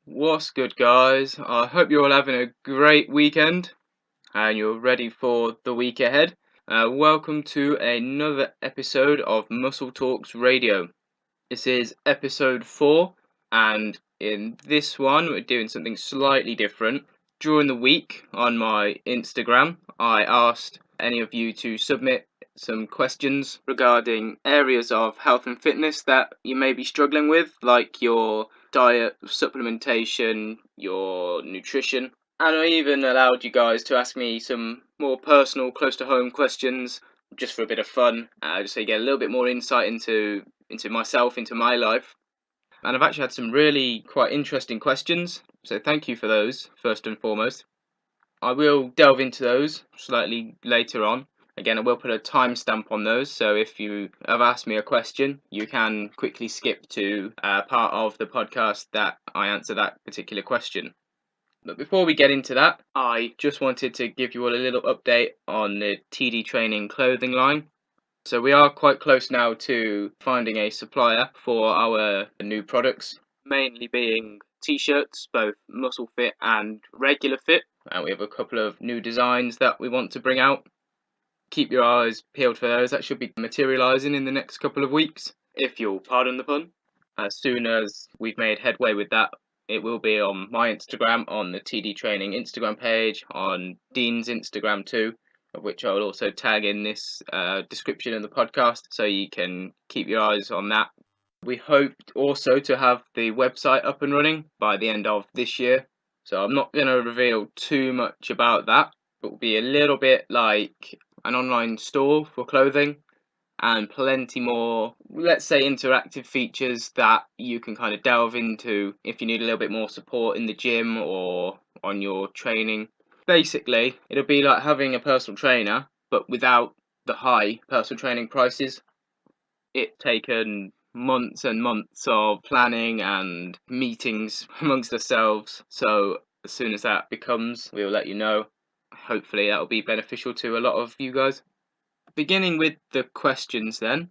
What's good, guys? I hope you're all having a great weekend and you're ready for the week ahead. Welcome to another episode of Muscle Talks Radio. This is episode 4, and in this one, we're doing something slightly different. During the week on my Instagram, I asked any of you to submit some questions regarding areas of health and fitness that you may be struggling with, like your diet, supplementation, your nutrition. And I even allowed you guys to ask me some more personal, close to home questions just for a bit of fun, just so you get a little bit more insight into myself, into my life. And I've actually had some really quite interesting questions, so thank you for those, first and foremost. I will delve into those slightly later on. Again, I will put a timestamp on those, so if you have asked me a question, you can quickly skip to part of the podcast that I answer that particular question. But before we get into that, I just wanted to give you all a little update on the TD Training clothing line. So we are quite close now to finding a supplier for our new products, mainly being t-shirts, both muscle fit and regular fit. And we have a couple of new designs that we want to bring out. Keep your eyes peeled for those. That should be materialising in the next couple of weeks, if you'll pardon the pun. As soon as we've made headway with that, it will be on my Instagram, on the TD Training Instagram page, on Dean's Instagram too, of which I will also tag in this description of the podcast, so you can keep your eyes on that. We hope also to have the website up and running by the end of this year, so I'm not going to reveal too much about that. It will be a little bit like an online store for clothing, and plenty more, let's say, interactive features that you can kind of delve into if you need a little bit more support in the gym or on your training. Basically, it'll be like having a personal trainer, but without the high personal training prices. It's taken months and months of planning and meetings amongst ourselves, so as soon as that becomes, we'll let you know. Hopefully that will be beneficial to a lot of you guys. Beginning with the questions then,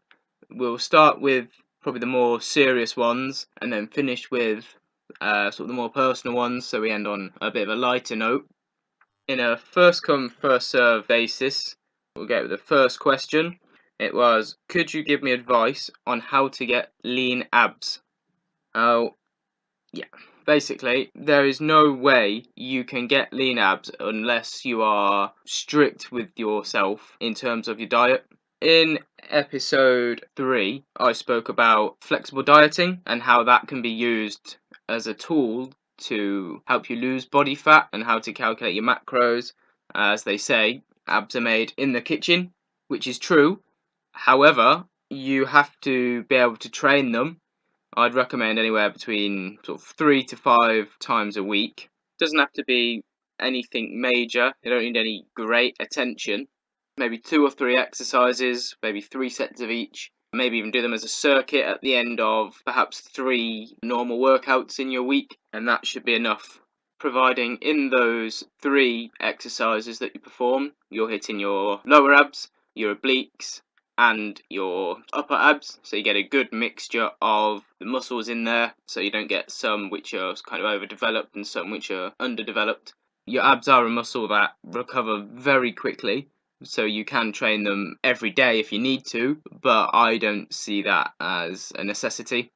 we'll start with probably the more serious ones and then finish with sort of the more personal ones, so we end on a bit of a lighter note. In a first come, first serve basis, we'll get with the first question. It was, could you give me advice on how to get lean abs? Oh, yeah. Basically, there is no way you can get lean abs unless you are strict with yourself in terms of your diet. In episode 3, I spoke about flexible dieting and how that can be used as a tool to help you lose body fat and how to calculate your macros. As they say, abs are made in the kitchen, which is true. However, you have to be able to train them. I'd recommend anywhere between sort of 3 to 5 times a week. Doesn't have to be anything major. You don't need any great attention. Maybe 2 or 3 exercises, maybe 3 sets of each. Maybe even do them as a circuit at the end of perhaps 3 normal workouts in your week, and that should be enough. Providing in those 3 exercises that you perform, you're hitting your lower abs, your obliques, and your upper abs, so you get a good mixture of the muscles in there, so you don't get some which are kind of overdeveloped and some which are underdeveloped. Your abs are a muscle that recover very quickly, so you can train them every day if you need to, but I don't see that as a necessity.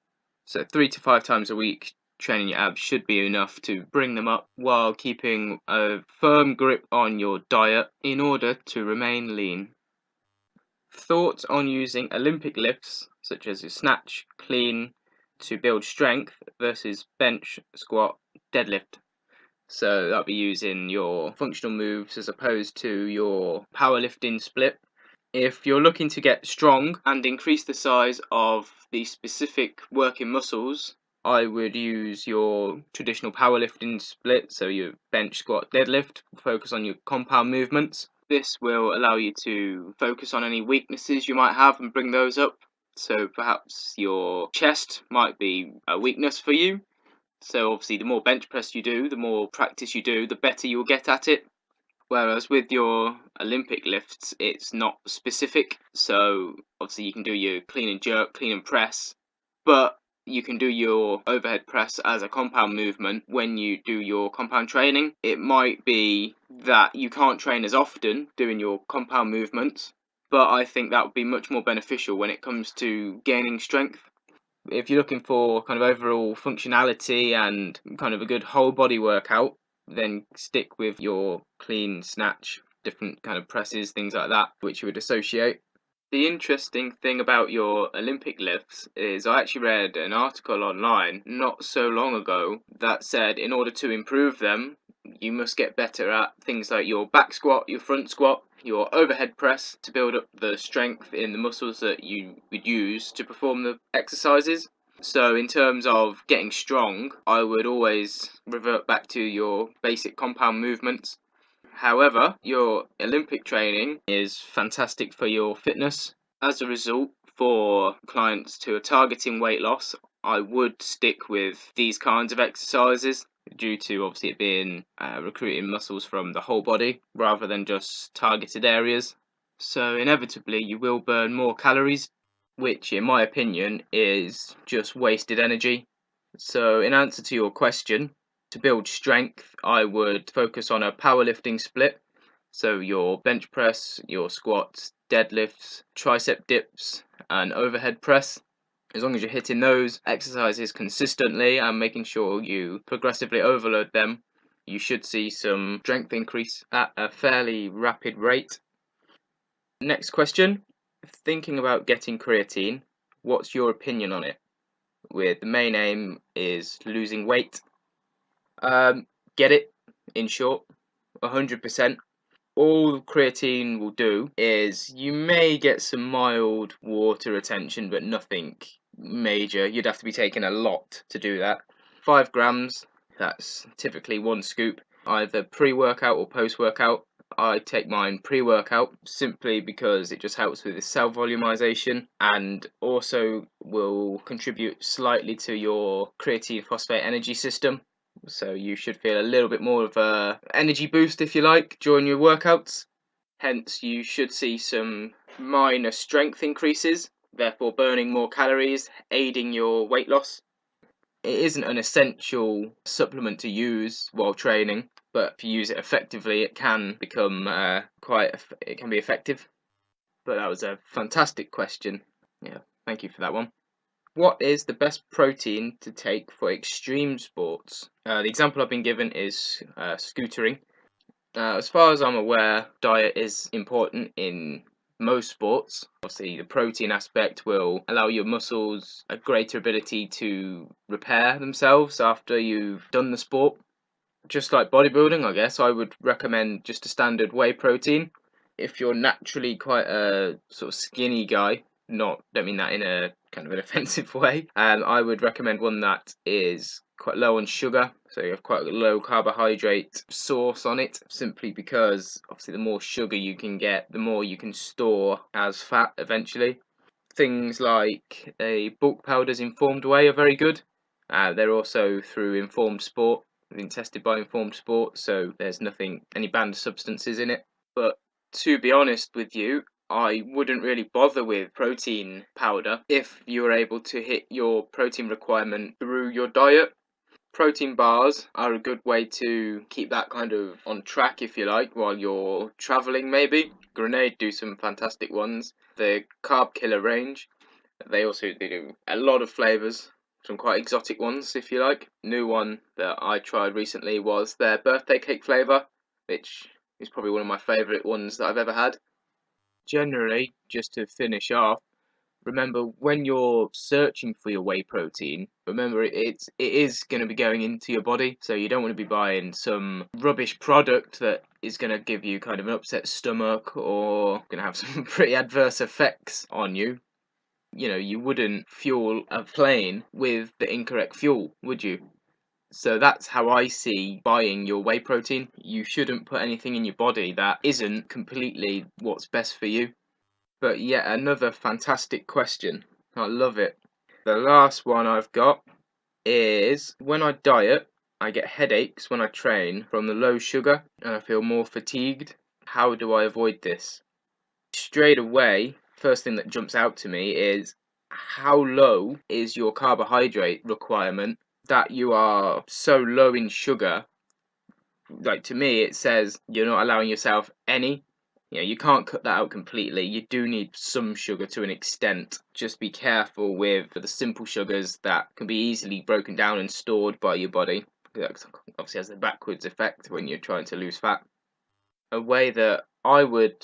So 3 to 5 times a week training your abs should be enough to bring them up while keeping a firm grip on your diet in order to remain lean. Thoughts on using Olympic lifts, such as a snatch, clean, to build strength versus bench, squat, deadlift. So that'll be using your functional moves as opposed to your powerlifting split. If you're looking to get strong and increase the size of the specific working muscles, I would use your traditional powerlifting split, so your bench, squat, deadlift, focus on your compound movements. This will allow you to focus on any weaknesses you might have and bring those up. So perhaps your chest might be a weakness for you. So obviously the more bench press you do, the more practice you do, the better you'll get at it. Whereas with your Olympic lifts, it's not specific. So obviously you can do your clean and jerk, clean and press, but You can do your overhead press as a compound movement when you do your compound training. It might be that you can't train as often doing your compound movements, but I think that would be much more beneficial when it comes to gaining strength. If you're looking for kind of overall functionality and kind of a good whole body workout, then stick with your clean snatch, different kind of presses, things like that, which you would associate. The interesting thing about your Olympic lifts is I actually read an article online not so long ago that said in order to improve them, you must get better at things like your back squat, your front squat, your overhead press to build up the strength in the muscles that you would use to perform the exercises. So in terms of getting strong, I would always revert back to your basic compound movements. However, your Olympic training is fantastic for your fitness. As a result, for clients who are targeting weight loss, I would stick with these kinds of exercises due to obviously it being recruiting muscles from the whole body rather than just targeted areas. So inevitably you will burn more calories, which in my opinion is just wasted energy. So in answer to your question, to build strength, I would focus on a powerlifting split. So your bench press, your squats, deadlifts, tricep dips, and overhead press. As long as you're hitting those exercises consistently and making sure you progressively overload them, you should see some strength increase at a fairly rapid rate. Next question. Thinking about getting creatine, what's your opinion on it? With the main aim is losing weight. Get it, in short, 100%. All creatine will do is you may get some mild water retention, but nothing major. You'd have to be taking a lot to do that. 5 grams, that's typically 1 scoop, either pre-workout or post-workout. I take mine pre-workout simply because it just helps with the cell volumization and also will contribute slightly to your creatine phosphate energy system. So you should feel a little bit more of a energy boost, if you like, during your workouts. Hence, you should see some minor strength increases, therefore burning more calories, aiding your weight loss. It isn't an essential supplement to use while training, but if you use it effectively, it can become it can be effective. But that was a fantastic question. Yeah, thank you for that one. What is the best protein to take for extreme sports? The example I've been given is scootering. As far as I'm aware, diet is important in most sports. Obviously, the protein aspect will allow your muscles a greater ability to repair themselves after you've done the sport. Just like bodybuilding, I guess, I would recommend just a standard whey protein. If you're naturally quite a sort of skinny guy, don't mean that in a kind of an offensive way, I would recommend one that is quite low on sugar, so you have quite a low carbohydrate source on it, simply because obviously the more sugar you can get, the more you can store as fat eventually. Things like a bulk powders Informed Whey are very good. They're also through Informed Sport, been tested by Informed Sport, so there's any banned substances in it. But to be honest with you, I wouldn't really bother with protein powder if you're able to hit your protein requirement through your diet. Protein bars are a good way to keep that kind of on track, if you like, while you're traveling maybe. Grenade do some fantastic ones. The Carb Killer range, they do a lot of flavours, some quite exotic ones, if you like. New one that I tried recently was their birthday cake flavour, which is probably one of my favourite ones that I've ever had. Generally, just to finish off, remember when you're searching for your whey protein, remember it is going to be going into your body, so you don't want to be buying some rubbish product that is going to give you kind of an upset stomach or going to have some pretty adverse effects on you. You know, you wouldn't fuel a plane with the incorrect fuel, would you? So that's how I see buying your whey protein. You shouldn't put anything in your body that isn't completely what's best for you. But yet another fantastic question. I love it. The last one I've got is, when I diet, I get headaches when I train from the low sugar and I feel more fatigued. How do I avoid this? Straight away, first thing that jumps out to me is how low is your carbohydrate requirement that you are so low in sugar. Like, to me, it says you're not allowing yourself any. You can't cut that out completely. You do need some sugar to an extent. Just be careful with the simple sugars that can be easily broken down and stored by your body. That obviously has the backwards effect when you're trying to lose fat. A way that I would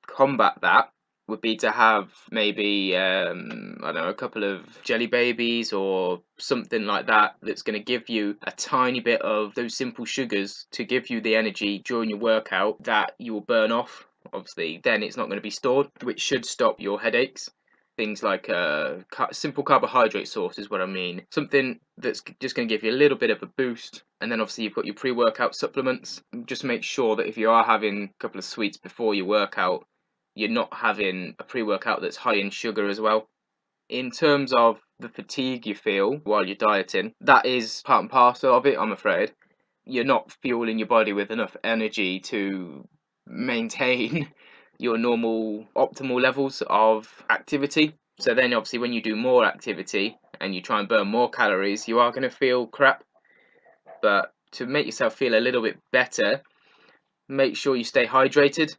combat that would be to have maybe I don't know, a couple of jelly babies or something like that that's going to give you a tiny bit of those simple sugars to give you the energy during your workout that you will burn off. Obviously, then it's not going to be stored, which should stop your headaches. Things like simple carbohydrate source is what I mean. Something that's just going to give you a little bit of a boost. And then obviously you've got your pre-workout supplements. Just make sure that if you are having a couple of sweets before your workout, you're not having a pre-workout that's high in sugar as well. In terms of the fatigue you feel while you're dieting, that is part and parcel of it, I'm afraid. You're not fueling your body with enough energy to maintain your normal optimal levels of activity. So then obviously when you do more activity and you try and burn more calories, you are going to feel crap. But to make yourself feel a little bit better, make sure you stay hydrated.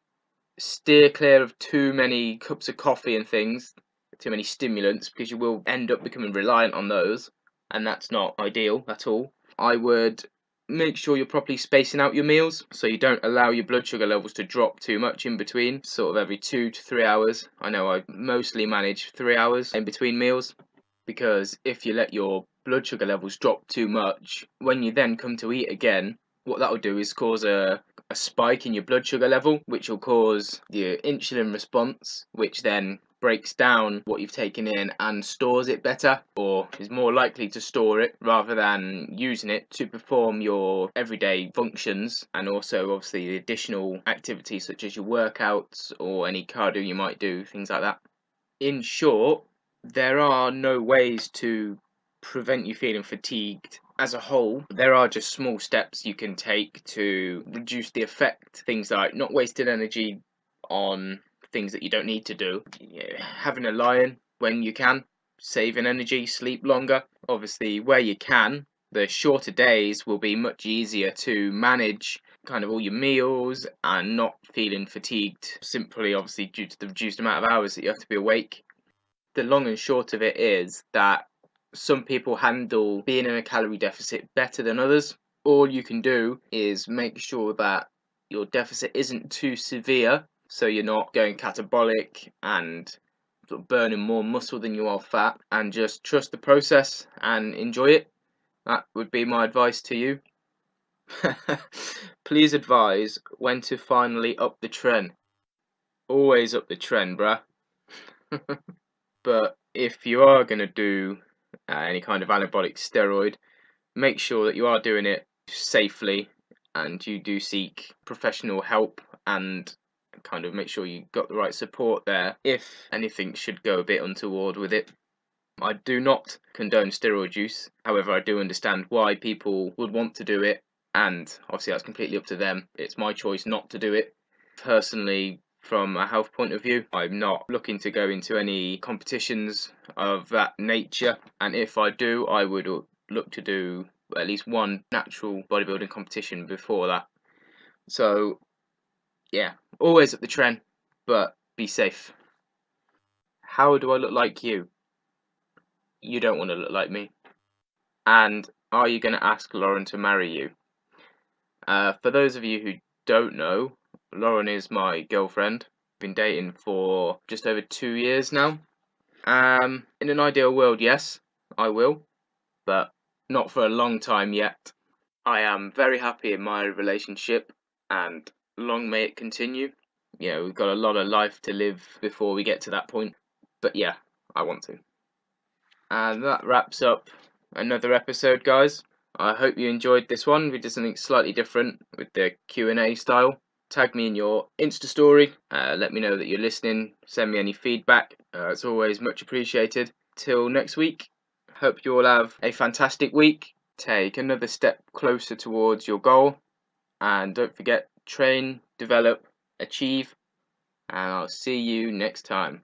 Steer clear of too many cups of coffee and things, too many stimulants, because you will end up becoming reliant on those, and that's not ideal at all. I would make sure you're properly spacing out your meals, so you don't allow your blood sugar levels to drop too much in between, sort of every 2 to 3 hours. I know I mostly manage 3 hours in between meals, because if you let your blood sugar levels drop too much, when you then come to eat again, what that will do is cause a spike in your blood sugar level, which will cause the insulin response, which then breaks down what you've taken in and stores it better, or is more likely to store it rather than using it to perform your everyday functions, and also obviously the additional activities such as your workouts or any cardio you might do, things like that. In short, there are no ways to prevent you feeling fatigued as a whole. There are just small steps you can take to reduce the effect. Things like not wasting energy on things that you don't need to do. Having a lie-in when you can, saving energy, sleep longer. Obviously, where you can, the shorter days will be much easier to manage kind of all your meals and not feeling fatigued, simply obviously due to the reduced amount of hours that you have to be awake. The long and short of it is that some people handle being in a calorie deficit better than others. All you can do is make sure that your deficit isn't too severe, so you're not going catabolic and sort of burning more muscle than you are fat, and just trust the process and enjoy it. That would be my advice to you. Please advise when to finally up the trend. Always up the trend, bruh. But if you are going to do any kind of anabolic steroid, make sure that you are doing it safely and you do seek professional help, and kind of make sure you got the right support there if anything should go a bit untoward with it. I do not condone steroid use, however I do understand why people would want to do it, and obviously that's completely up to them. It's my choice not to do it. Personally, from a health point of view, I'm not looking to go into any competitions of that nature, and if I do, I would look to do at least one natural bodybuilding competition before that. So yeah, always up the trend, but be safe. How do I look like you? You don't want to look like me. And are you going to ask Lauren to marry you? For those of you who don't know, Lauren is my girlfriend. Been dating for just over 2 years now. In an ideal world, yes, I will, but not for a long time yet. I am very happy in my relationship, and long may it continue. We've got a lot of life to live before we get to that point, but yeah, I want to. And that wraps up another episode, guys. I hope you enjoyed this one. We did something slightly different with the Q&A style. Tag me in your Insta story. Let me know that you're listening. Send me any feedback. It's always much appreciated. Till next week, hope you all have a fantastic week. Take another step closer towards your goal. And don't forget, train, develop, achieve. And I'll see you next time.